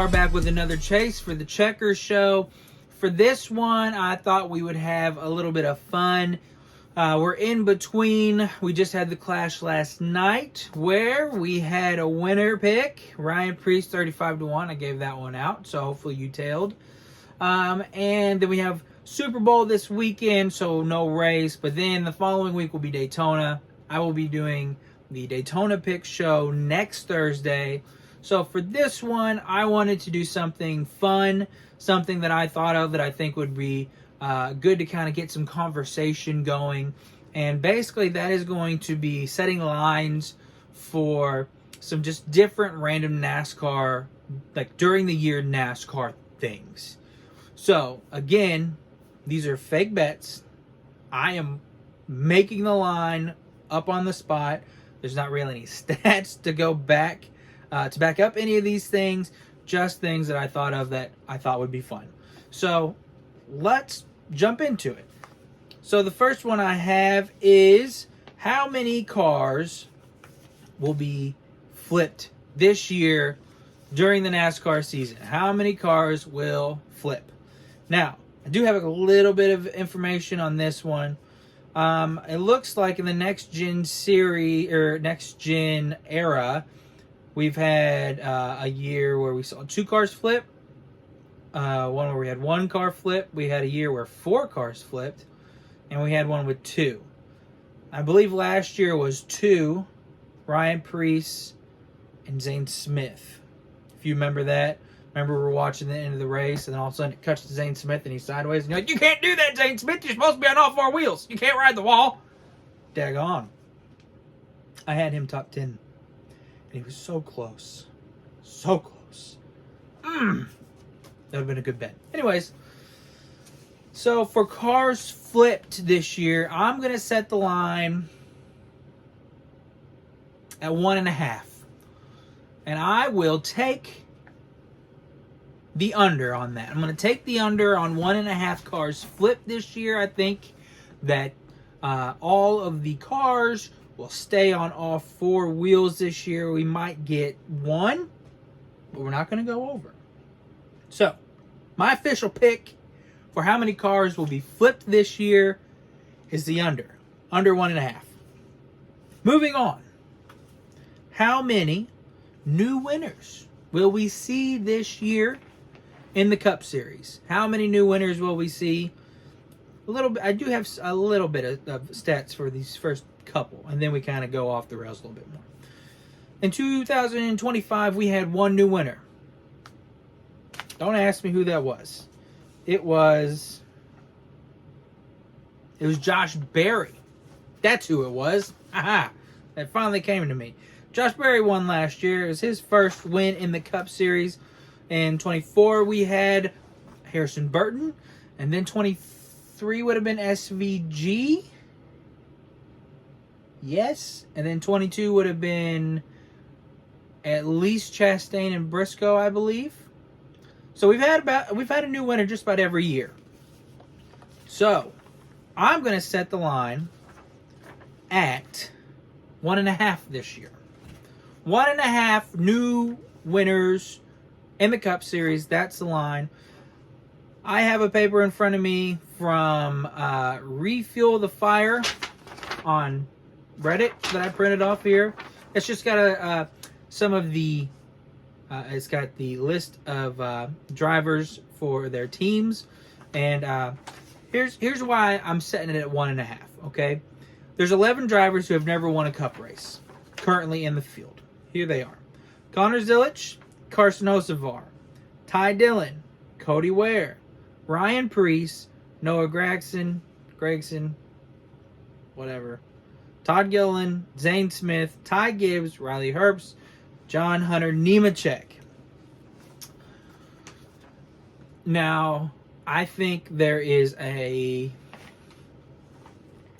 are back with another chase for the Checkers Show. For this one, I thought we would have a little bit of fun. We're in between. We just had the clash last night where we had a winner pick. Ryan Priest, 35-1. I gave that one out, so hopefully you tailed. And then we have Super Bowl this weekend, so no race. But then the following week will be Daytona. I will be doing the Daytona Pick Show next Thursday. So for this one, I wanted to do something fun, something that I thought of that I think would be good to kind of get some conversation going. And basically that is going to be setting lines for some just different random NASCAR, like during the year NASCAR things. So again, these are fake bets. I am making the line up on the spot. There's not really any stats to go back to back up any of these things, just things that I thought of that I thought would be fun. So let's jump into it. So the first one I have is how many cars will be flipped this year during the NASCAR season? How many cars will flip? Now, I do have a little bit of information on this one. It looks like in the next gen series or next gen era, we've had a year where we saw 2 cars flip, one where we had 1 car flip. We had a year where 4 cars flipped, and we had one with 2. I believe last year was 2, Ryan Priest and Zane Smith. If you remember that. Remember we were watching the end of the race, and then all of a sudden it cuts to Zane Smith, and he's sideways, and you're like, you can't do that, Zane Smith. You're supposed to be on all 4 wheels. You can't ride the wall. Daggone. I had him top 10. And he was so close. So close. That would have been a good bet. Anyways, so for cars flipped this year, I'm going to set the line at 1.5. And I will take the under on that. I'm going to take the under on 1.5 cars flipped this year. I think that all of the cars will stay on all 4 wheels this year. We might get 1, but we're not going to go over. So, my official pick for how many cars will be flipped this year is the under 1.5. Moving on. How many new winners will we see this year in the Cup Series? How many new winners will we see? I do have a little bit of stats for these first couple, and then we kind of go off the rails a little bit more. In 2025, we had 1 new winner. Don't ask me who that was. It was Josh Berry. That's who it was. Aha! That finally came to me. Josh Berry won last year. It was his first win in the Cup Series. In 24, we had Harrison Burton, and then 23 would have been SVG. Yes, and then 22 would have been at least Chastain and Briscoe, I believe. So we've had a new winner just about every year. So I'm going to set the line at 1.5 this year. 1.5 new winners in the Cup Series. That's the line. I have a paper in front of me from Refuel the Fire on Reddit that I printed off here. It's just got some of the it's got the list of drivers for their teams, and here's why I'm setting it at 1.5. Okay, there's 11 drivers who have never won a Cup race currently in the field. Here they are: Connor Zilisch, Carson Hocevar, Ty Dillon, Cody Ware, Ryan Priest, Noah Gragson, whatever, Todd Gilliland, Zane Smith, Ty Gibbs, Riley Herbst, John Hunter Nemechek. Now, I think there is 4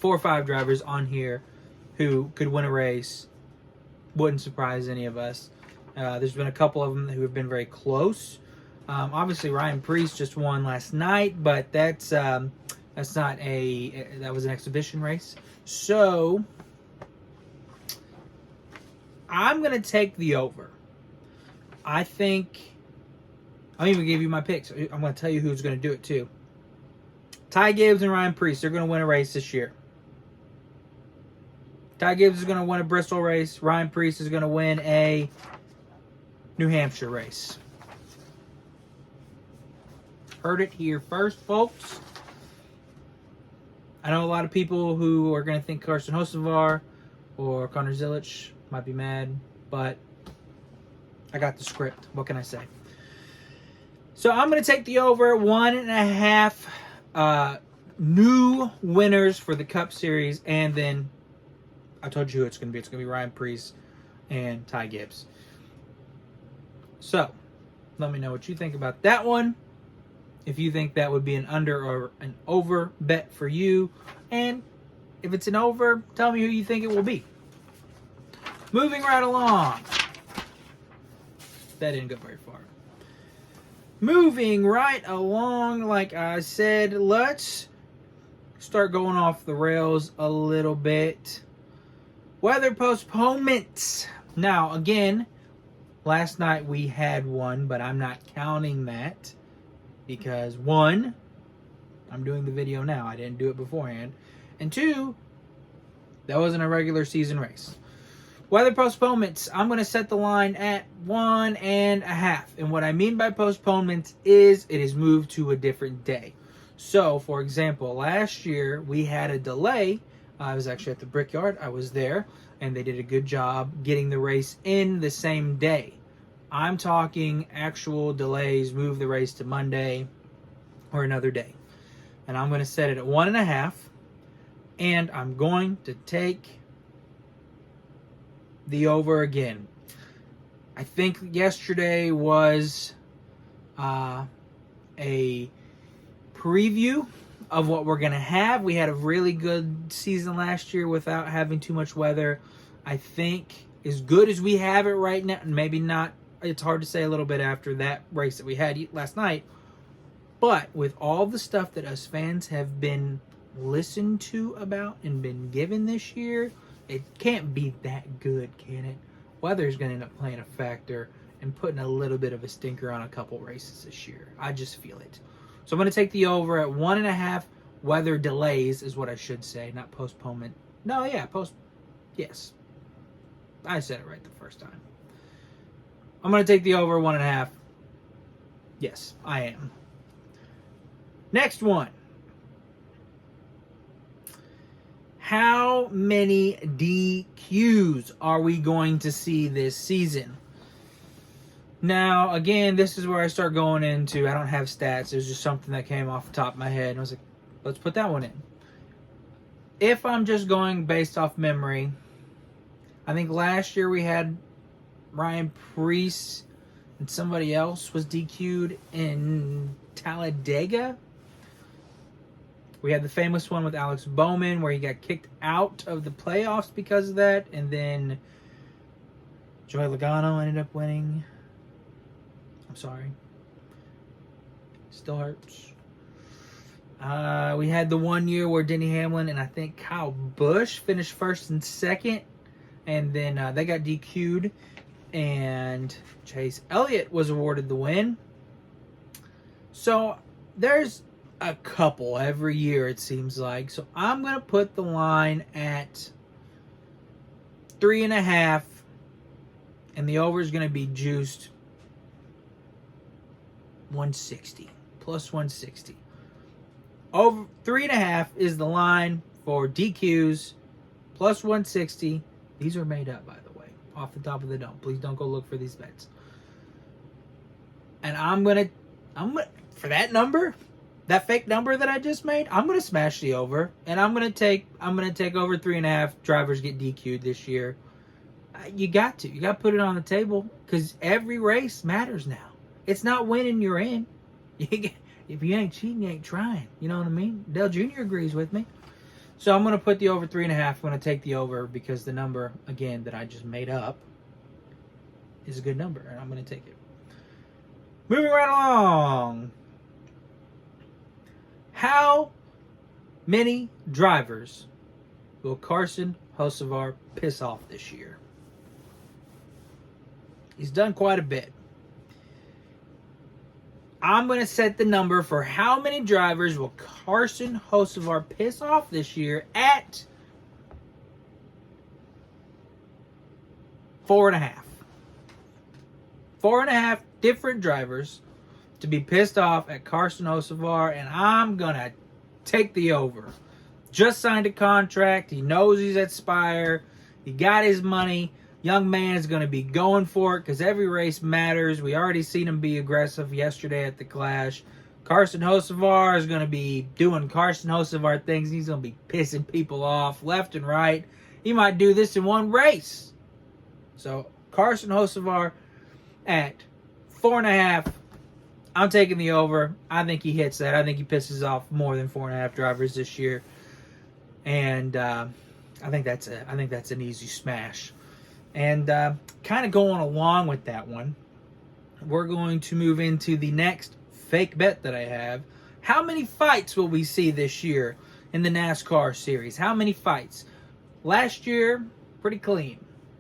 or 5 drivers on here who could win a race. Wouldn't surprise any of us. There's been a couple of them who have been very close. Obviously, Ryan Priest just won last night, but that's not that was an exhibition race. So I'm going to take the over. I think I'll even give you my picks. I'm going to tell you who's going to do it too. Ty Gibbs and Ryan Preece, they're going to win a race this year. Ty Gibbs is going to win a Bristol race. Ryan Preece is going to win a New Hampshire race. Heard it here first, folks. I know a lot of people who are going to think Carson Hocevar or Connor Zilic might be mad, but I got the script. What can I say? So I'm going to take the over 1.5 new winners for the Cup Series, and then I told you who it's going to be. It's going to be Ryan Preece and Ty Gibbs. So let me know what you think about that one. If you think that would be an under or an over bet for you. And if it's an over, tell me who you think it will be. Moving right along. That didn't go very far. Moving right along, like I said, let's start going off the rails a little bit. Weather postponements. Now, again, last night we had one, but I'm not counting that. Because, one, I'm doing the video now. I didn't do it beforehand. And two, that wasn't a regular season race. Weather postponements, I'm going to set the line at 1.5. And what I mean by postponements is it is moved to a different day. So, for example, last year we had a delay. I was actually at the Brickyard. I was there. And they did a good job getting the race in the same day. I'm talking actual delays, move the race to Monday or another day. And I'm going to set it at 1.5. And I'm going to take the over again. I think yesterday was a preview of what we're going to have. We had a really good season last year without having too much weather. I think as good as we have it right now, and maybe not, it's hard to say a little bit after that race that we had last night. But with all the stuff that us fans have been listened to about and been given this year, it can't be that good, can it? Weather's going to end up playing a factor and putting a little bit of a stinker on a couple races this year. I just feel it. So I'm going to take the over at 1.5. Weather delays is what I should say, not postponement. No, yeah, yes. I said it right the first time. I'm going to take the over 1.5. Yes, I am. Next one. How many DQs are we going to see this season? Now, again, this is where I start going into, I don't have stats. It was just something that came off the top of my head. And I was like, let's put that one in. If I'm just going based off memory, I think last year we had Ryan Preece and somebody else was DQ'd in Talladega. We had the famous one with Alex Bowman where he got kicked out of the playoffs because of that. And then Joey Logano ended up winning. I'm sorry. Still hurts. We had the 1 year where Denny Hamlin and I think Kyle Busch finished first and second. And then they got DQ'd. And Chase Elliott was awarded the win. So there's a couple every year, it seems like. So I'm going to put the line at 3.5. And the over is going to be juiced 160. Plus 160. Over 3.5 is the line for DQs. Plus 160. These are made up, by the way. Off the top of the dome. Please don't go look for these bets. And I'm gonna for that number, that fake number that I just made, I'm gonna smash the over. And I'm gonna take over 3.5. Drivers get DQ'd this year. You got to put it on the table because every race matters now. It's not winning you're in. If you ain't cheating, you ain't trying. You know what I mean? Dale Jr. agrees with me. So I'm going to put the over 3.5. I'm going to take the over because the number, again, that I just made up is a good number, and I'm going to take it. Moving right along. How many drivers will Carson Hocevar piss off this year? He's done quite a bit. I'm going to set the number for how many drivers will Carson Hocevar piss off this year at 4.5. 4.5 different drivers to be pissed off at Carson Hocevar, and I'm going to take the over. Just signed a contract. He knows he's at Spire. He got his money. Young man is going to be going for it because every race matters. We already seen him be aggressive yesterday at the Clash. Carson Hocevar is going to be doing Carson Hocevar things. He's going to be pissing people off left and right. He might do this in one race. So Carson Hocevar at 4.5. I'm taking the over. I think he hits that. I think he pisses off more than 4.5 drivers this year, and I think that's an easy smash. And kind of going along with that one, we're going to move into the next fake bet that I have. How many fights will we see this year in the NASCAR series? How many fights? Last year, pretty clean.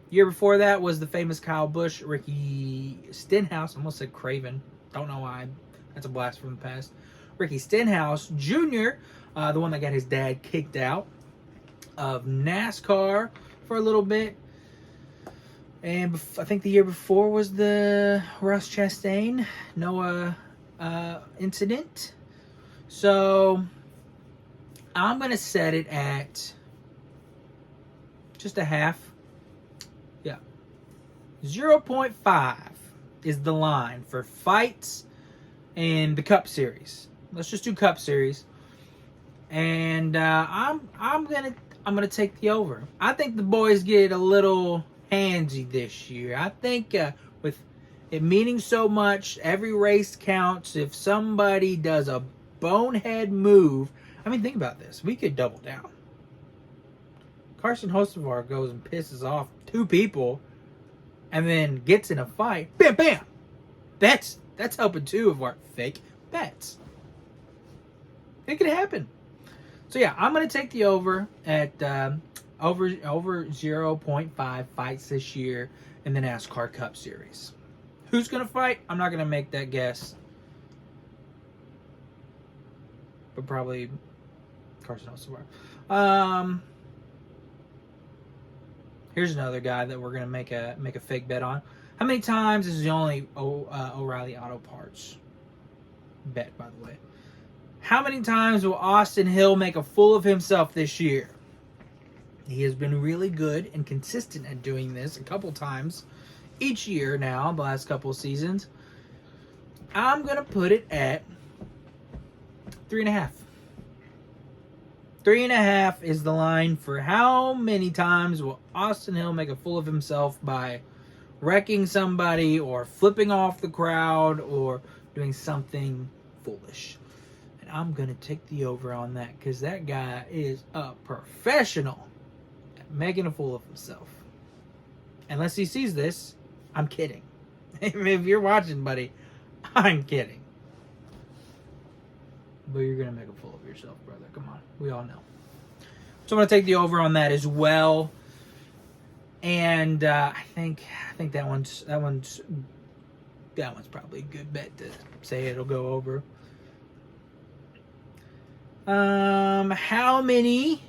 Year before that was the famous Kyle Busch, Ricky Stenhouse. I almost said Craven. Don't know why. That's a blast from the past. Ricky Stenhouse Jr., the one that got his dad kicked out of NASCAR for a little bit. And I think the year before was the Ross Chastain Noah incident. So I'm going to set it at just a half. Yeah. 0.5 is the line for fights in the Cup Series. Let's just do Cup Series. And I'm gonna take the over. I think the boys get a little handsy this year. I think with it meaning so much, every race counts. If somebody does a bonehead move, I mean, think about this. We could double down. Carson Hocevar goes and pisses off 2 people, and then gets in a fight. Bam, bam. That's helping 2 of our fake bets. It could happen. So yeah, I'm gonna take the over at over 0.5 fights this year in the NASCAR Cup Series. Who's gonna fight? I'm not gonna make that guess, but probably Carson Hocevar. Here's another guy that we're gonna make a fake bet on. How many times? This is the only O'Reilly Auto Parts bet, by the way. How many times will Austin Hill make a fool of himself this year? He has been really good and consistent at doing this a couple times each year now, the last couple of seasons. I'm going to put it at 3.5. 3.5 is the line for how many times will Austin Hill make a fool of himself by wrecking somebody or flipping off the crowd or doing something foolish. And I'm going to take the over on that because that guy is a professional at making a fool of himself. Unless he sees this, I'm kidding. If you're watching, buddy, I'm kidding. But you're going to make a fool of yourself, brother. Come on. We all know. So I'm going to take the over on that as well. And I think that one's probably a good bet to say it'll go over. How many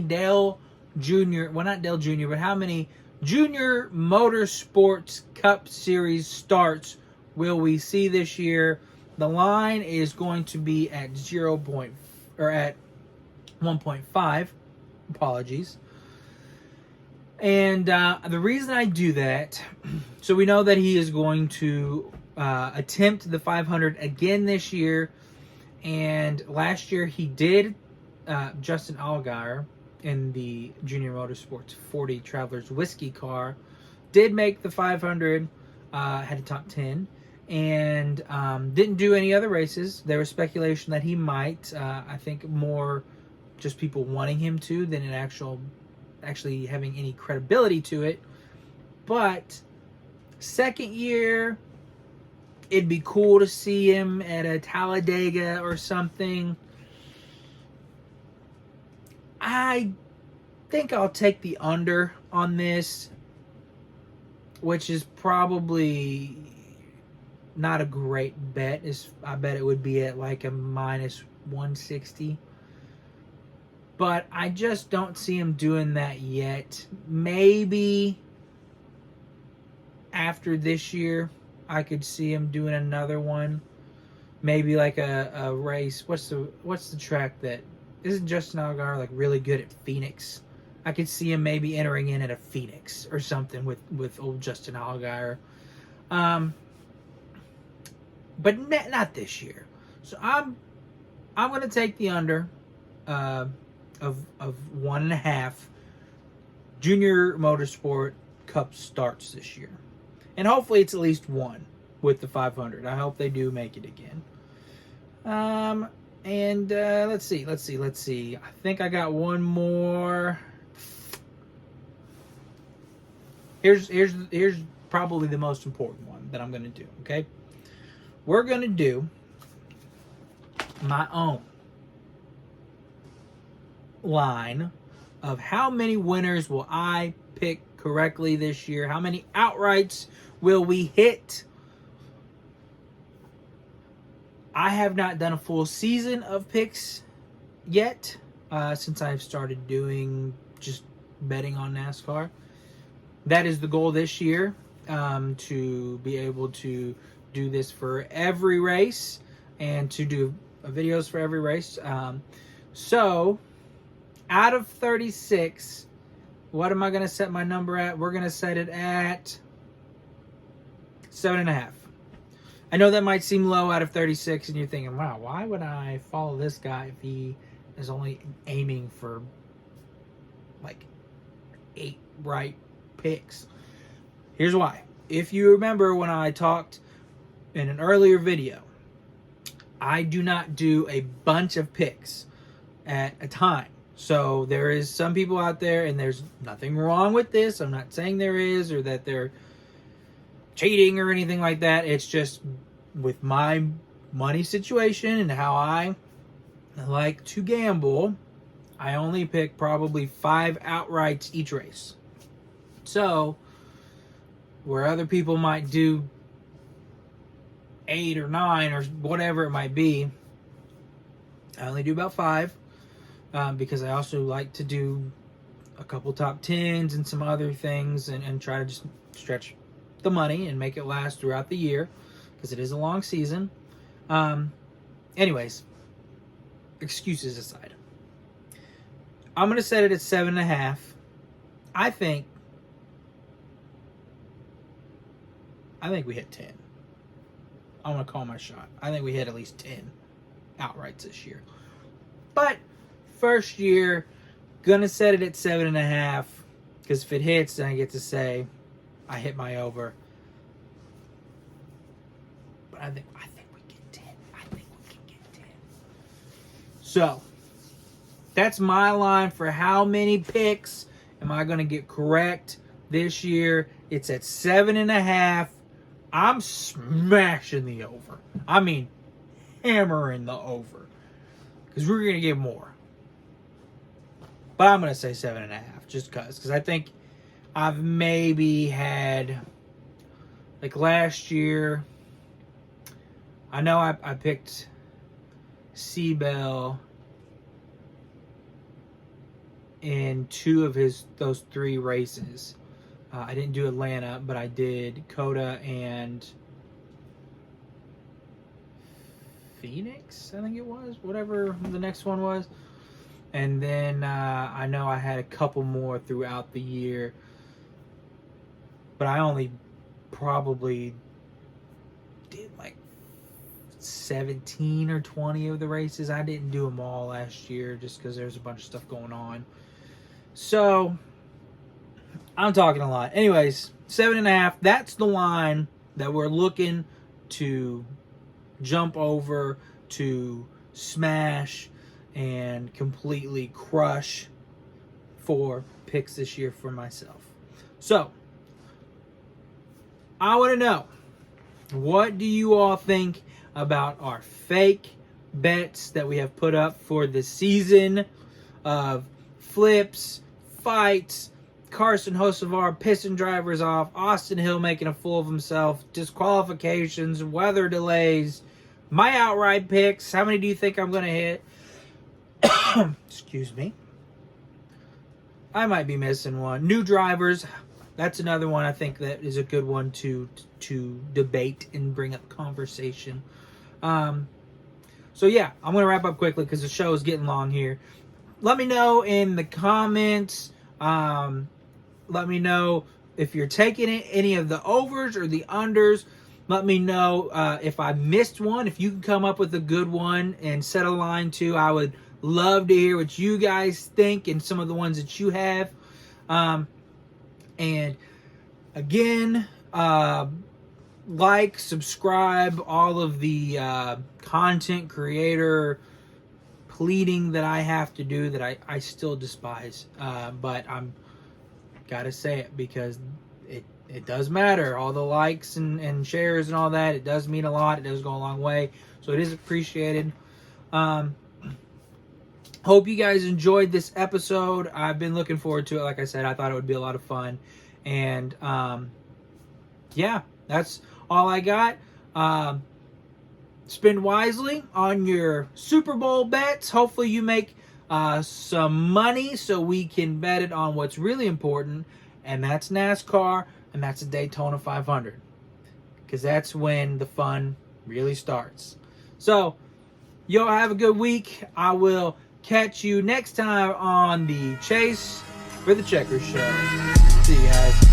Dale Jr. Well, not Dale Jr., but how many Junior Motorsports Cup Series starts will we see this year? The line is going to be at 1.5. Apologies. And the reason I do that, so we know that he is going to attempt the 500 again this year. And last year he did, Justin Allgaier in the Junior Motorsports 40 Travelers Whiskey car, did make the 500, had a top 10, and didn't do any other races. There was speculation that he might, I think more just people wanting him to than an actually having any credibility to it. But second year, it'd be cool to see him at a Talladega or something. I think I'll take the under on this, which is probably not a great bet. I bet it would be at like a minus 160. But I just don't see him doing that yet. Maybe after this year, I could see him doing another one. Maybe like a race. What's the track that isn't Justin Allgaier like really good at? Phoenix. I could see him maybe entering in at a Phoenix or something with old Justin Allgaier. But not this year. So I'm gonna take the under of 1.5 Junior Motorsport Cup starts this year, and hopefully it's at least one with the 500. I hope they do make it again. And let's see. I think I got one more. Here's probably the most important one that I'm gonna do. Okay, we're gonna do my own line of how many winners will I pick correctly this year. How many outrights will we hit? I have not done a full season of picks yet since I've started doing just betting on NASCAR. That is the goal this year, to be able to do this for every race and to do videos for every race. So out of 36, what am I going to set my number at? We're going to set it at 7.5. I know that might seem low out of 36, and you're thinking, wow, why would I follow this guy if he is only aiming for like 8 right picks? Here's why. If you remember when I talked in an earlier video, I do not do a bunch of picks at a time. So there is some people out there, and there's nothing wrong with this. I'm not saying there is or that they're cheating or anything like that. It's just with my money situation and how I like to gamble, I only pick probably 5 outrights each race. So where other people might do 8 or 9 or whatever it might be, I only do about 5. Because I also like to do a couple top 10s and some other things and try to just stretch the money and make it last throughout the year because it is a long season. Anyways, excuses aside, I'm going to set it at 7.5. I think we hit 10. I'm going to call my shot. I think we hit at least 10 outrights this year. But first year, gonna set it at 7.5, because if it hits, then I get to say I hit my over. But I think we get 10. I think we can get 10. So that's my line for how many picks am I gonna get correct this year. It's at 7.5. I'm smashing the over. I mean, hammering the over, because we're gonna get more. But I'm going to say 7.5 just because I think I've maybe had, like last year, I know I picked Seabell in 2 of those 3 races. I didn't do Atlanta, but I did Coda and Phoenix, I think it was, whatever the next one was. And then I know I had a couple more throughout the year. But I only probably did like 17 or 20 of the races. I didn't do them all last year just because there's a bunch of stuff going on. So I'm talking a lot. Anyways, 7.5. That's the line that we're looking to jump over, to smash and completely crush for picks this year for myself. So I want to know, what do you all think about our fake bets that we have put up for the season of flips, fights, Carson Hocevar pissing drivers off, Austin Hill making a fool of himself, disqualifications, weather delays, my outright picks. How many do you think I'm going to hit? Excuse me. I might be missing one. New drivers. That's another one I think that is a good one to debate and bring up conversation. So yeah, I'm going to wrap up quickly because the show is getting long here. Let me know in the comments. Let me know if you're taking any of the overs or the unders. Let me know if I missed one. If you can come up with a good one and set a line too, I would love to hear what you guys think and some of the ones that you have. And again, like, subscribe, all of the content creator pleading that I have to do that I still despise. But I'm gotta say it because it does matter. All the likes and shares and all that, it does mean a lot. It does go a long way. So it is appreciated. Hope you guys enjoyed this episode. I've been looking forward to it. Like I said, I thought it would be a lot of fun. And yeah, that's all I got. Spend wisely on your Super Bowl bets. Hopefully you make some money so we can bet it on what's really important, and that's NASCAR, and that's the Daytona 500, because that's when the fun really starts. So, y'all have a good week. I will catch you next time on the Chase for the Checkers Show. See you guys.